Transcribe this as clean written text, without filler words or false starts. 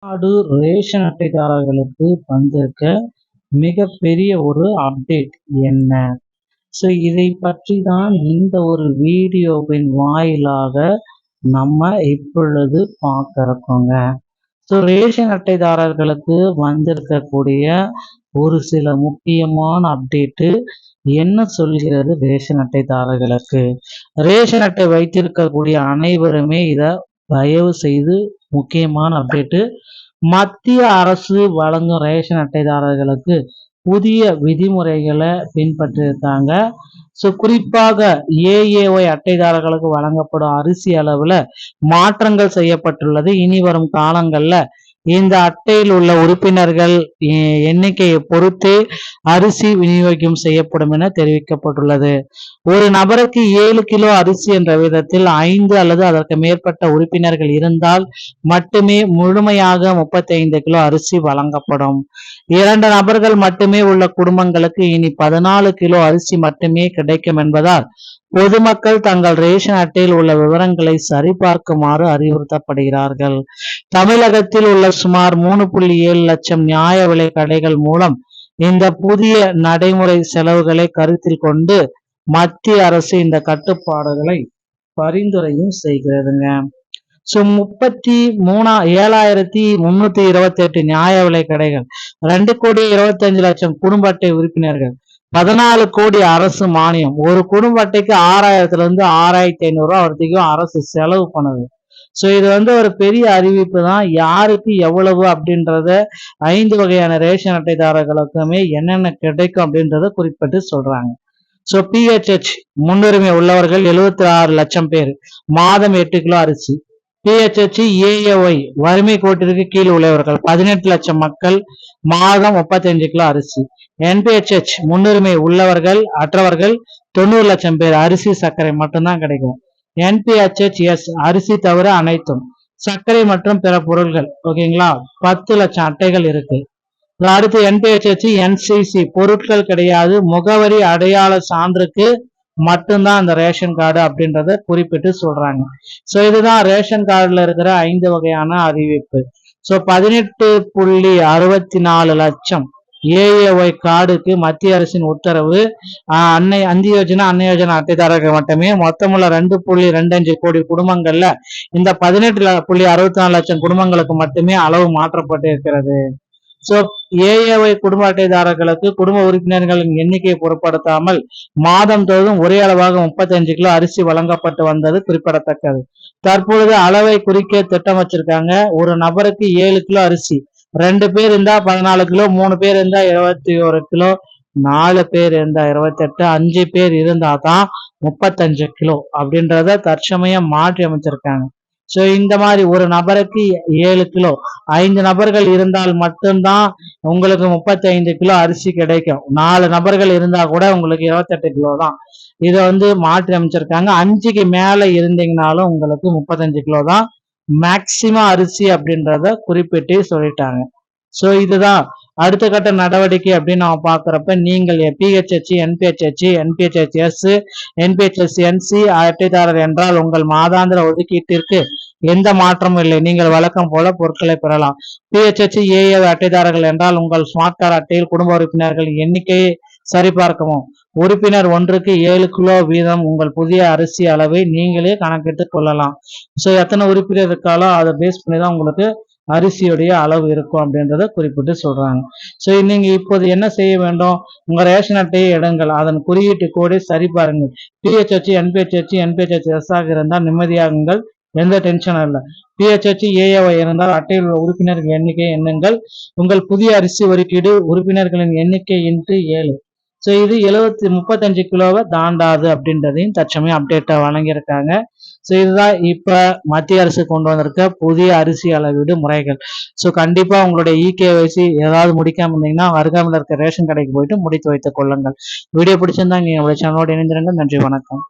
Tamil Nadu ration அட்டைதாரர்களுக்கு வந்திருக்க மிகப்பெரிய ஒரு அப்டேட் என்ன? ஸோ இதை பற்றி தான் இந்த ஒரு வீடியோவின் வாயிலாக நம்ம இப்பொழுது பார்க்க இருக்கோங்க. ஸோ ரேஷன் அட்டைதாரர்களுக்கு வந்திருக்கக்கூடிய ஒரு சில முக்கியமான அப்டேட்டு என்ன சொல்கிறது ரேஷன் அட்டைதாரர்களுக்கு? ரேஷன் அட்டை வைத்திருக்கக்கூடிய அனைவருமே இதை தயவு செய்து முக்கியமான அப்டேட்டு. மத்திய அரசு வழங்கும் ரேஷன் அட்டைதாரர்களுக்கு புதிய விதிமுறைகளை பின்பற்றிருக்காங்க. ஸோ குறிப்பாக ஏஏஒய் அட்டைதாரர்களுக்கு வழங்கப்படும் அரிசி அளவுல மாற்றங்கள் செய்யப்பட்டுள்ளது. இனி வரும் காலங்கள்ல இந்த அட்டையில் உள்ள உறுப்பினர்கள் எண்ணிக்கையை பொறுத்தே அரிசி விநியோகம் செய்யப்படும் என தெரிவிக்கப்பட்டுள்ளது. ஒரு நபருக்கு 7 கிலோ அரிசி என்ற விதத்தில் 5 அல்லது அதற்கு மேற்பட்ட உறுப்பினர்கள் இருந்தால் மட்டுமே முழுமையாக 35 கிலோ அரிசி வழங்கப்படும். 2 நபர்கள் மட்டுமே உள்ள குடும்பங்களுக்கு இனி 14 கிலோ அரிசி மட்டுமே கிடைக்கும் என்பதால் பொதுமக்கள் தங்கள் ரேஷன் அட்டையில் உள்ள விவரங்களை சரிபார்க்குமாறு அறிவுறுத்தப்படுகிறார்கள். தமிழகத்தில் உள்ள சுமார் 3.7 லட்சம் நியாய விலை கடைகள் மூலம் இந்த புதிய நடைமுறை செலவுகளை கருத்தில் கொண்டு மத்திய அரசு இந்த கட்டுப்பாடுகளை பரிந்துரையும் செய்கிறதுங்க. ஸோ 37,328 நியாய விலை கடைகள், 2,25,00,000 குடும்ப அட்டை உறுப்பினர்கள், 14 கோடி அரசு மானியம். ஒரு குடும்ப அட்டைக்கு 6,000 இருந்து 6,500 ரூபாய் வரைக்கும் அரசு செலவு பண்ணுது. ஸோ இது ஒரு பெரிய அறிவிப்பு தான். யாருக்கு எவ்வளவு அப்படின்றத 5 வகையான ரேஷன் அட்டைதாரர்களுக்குமே என்னென்ன கிடைக்கும் அப்படின்றத குறிப்பிட்டு சொல்றாங்க. ஸோ பிஹெச்ஹெச் முன்னுரிமை உள்ளவர்கள் 76 லட்சம் பேர் மாதம் 8 கிலோ அரிசி. பிஹெச்ஹெச் ஏஏஒய் வறுமை கோட்டிற்கு கீழ் உள்ளவர்கள் 18 லட்சம் மக்கள் மாதம் 35 கிலோ அரிசி. என்பிஹெச்ஹெச் முன்னுரிமை உள்ளவர்கள் அற்றவர்கள் 90 லட்சம் பேர் அரிசி சர்க்கரை மட்டும்தான் கிடைக்கும். என்பிஹெச்எஸ் அரிசி தவிர அனைத்தும், சர்க்கரை மற்றும் பிற பொருட்கள். ஓகேங்களா, 10 லட்சம் அட்டைகள் இருக்கு. அடுத்து என்பிஹெச்ஹெச் என்சிசி பொருட்கள் கிடையாது, முகவரி அடையாள சான்றுக்கு மட்டும்தான் அந்த ரேஷன் கார்டு அப்படின்றத குறிப்பிட்டு சொல்றாங்க. ஸோ இதுதான் ரேஷன் கார்டுல இருக்கிற 5 வகையான அறிவிப்பு. ஸோ 18.64 லட்சம் ஏஏஒய் கார்டுக்கு மத்திய அரசின் உத்தரவு. அந்தி யோஜனா அட்டைதாரர்கள் மட்டுமே. மொத்தமுள்ள 2.25 கோடி குடும்பங்கள்ல இந்த 18.64 லட்சம் குடும்பங்களுக்கு மட்டுமே அளவு மாற்றப்பட்டு இருக்கிறது. ஸோ ஏஏஒய் குடும்ப அட்டைதாரர்களுக்கு குடும்ப உறுப்பினர்களின் எண்ணிக்கையை பொருட்படுத்தாமல் மாதம் தோறும் ஒரே அளவாக 35 கிலோ அரிசி வழங்கப்பட்டு வந்தது குறிப்பிடத்தக்கது. தற்பொழுது அளவை குறிக்க திட்டம் வச்சிருக்காங்க. ஒரு நபருக்கு 7 கிலோ அரிசி, 2 பேர் இருந்தா 14 கிலோ, 3 பேர் இருந்தா 21 கிலோ, 4 பேர் இருந்தா 28, 5 பேர் இருந்தா தான் 35 கிலோ அப்படின்றத தற்சமயம் மாற்றி அமைச்சிருக்காங்க. ஸோ இந்த மாதிரி ஒரு நபருக்கு 7 கிலோ, 5 நபர்கள் இருந்தால் மட்டும்தான் உங்களுக்கு 35 கிலோ அரிசி கிடைக்கும். 4 நபர்கள் இருந்தா கூட உங்களுக்கு 28 கிலோ தான். இதை மாற்றி அமைச்சிருக்காங்க. 5க்கு மேல இருந்தீங்கனாலும் உங்களுக்கு 35 கிலோ தான் மேக்சிமம் அரிசி அப்படின்றத குறிப்பிட்டு சொல்லிட்டாங்க. ஸோ இதுதான் அடுத்த கட்ட நடவடிக்கை அப்படின்னு நம்ம பாக்குறப்ப, நீங்கள் பிஹெச்ஹெச், என்பிஹெச்ஹெச், என்பிஹெச்எஸ், என்பிஹெச்என்சி அட்டைதாரர் என்றால் உங்கள் மாதாந்திர ஒதுக்கீட்டிற்கு எந்த மாற்றமும் இல்லை. நீங்கள் வழக்கம் போல பொருட்களை பெறலாம். பிஹெச்ஹெச் ஏஏ அட்டைதாரர்கள் என்றால் உங்கள் ஸ்மார்ட் கார்டு அட்டையில் குடும்ப உறுப்பினர்களின் எண்ணிக்கையை சரிபார்க்கவும். உறுப்பினர் ஒன்றுக்கு 7 கிலோ வீதம் உங்கள் புதிய அரிசி அளவை நீங்களே கணக்கிட்டு கொள்ளலாம். ஸோ எத்தனை உறுப்பினர் இருக்காலோ அதை பேஸ் பண்ணி தான் உங்களுக்கு அரிசியுடைய அளவு இருக்கும் அப்படின்றத குறிப்பிட்டு சொல்றாங்க. ஸோ நீங்க இப்போது என்ன செய்ய வேண்டும்? உங்க ரேஷன் அட்டையை எடுங்கள், அதன் குறியீட்டு கோடை சரி பாருங்கள். பிஹெச்ஹெச், என்பிஹெச்ஹெச், என்பிஹெச்எஸ் ஆக இருந்தால் நிம்மதியாகுங்கள், எந்த டென்ஷனும் இல்லை. பிஹெச்ஹெச் ஏஏஒய் இருந்தால் அட்டையில் உள்ள உறுப்பினர்கள் எண்ணிக்கை எண்ணுங்கள். உங்கள் புதிய அரிசி ஒதுக்கீடு உறுப்பினர்களின் எண்ணிக்கை × 7. ஸோ இது 35 கிலோவை தாண்டாது அப்படின்றதையும் தற்சமயம் அப்டேட்டா வழங்கியிருக்காங்க. ஸோ இதுதான் இப்ப மத்திய அரசு கொண்டு வந்திருக்க புதிய அரிசி அளவீடு முறைகள். ஸோ கண்டிப்பா உங்களுடைய இகேஒய்சி ஏதாவது முடிக்காம இருந்தீங்கன்னா அருகாமையில் இருக்க ரேஷன் கடைக்கு போயிட்டு முடித்து வைத்துக் கொள்ளுங்கள். வீடியோ பிடிச்சிருந்தா நீங்க சேனலோட இணைந்திருங்க. நன்றி, வணக்கம்.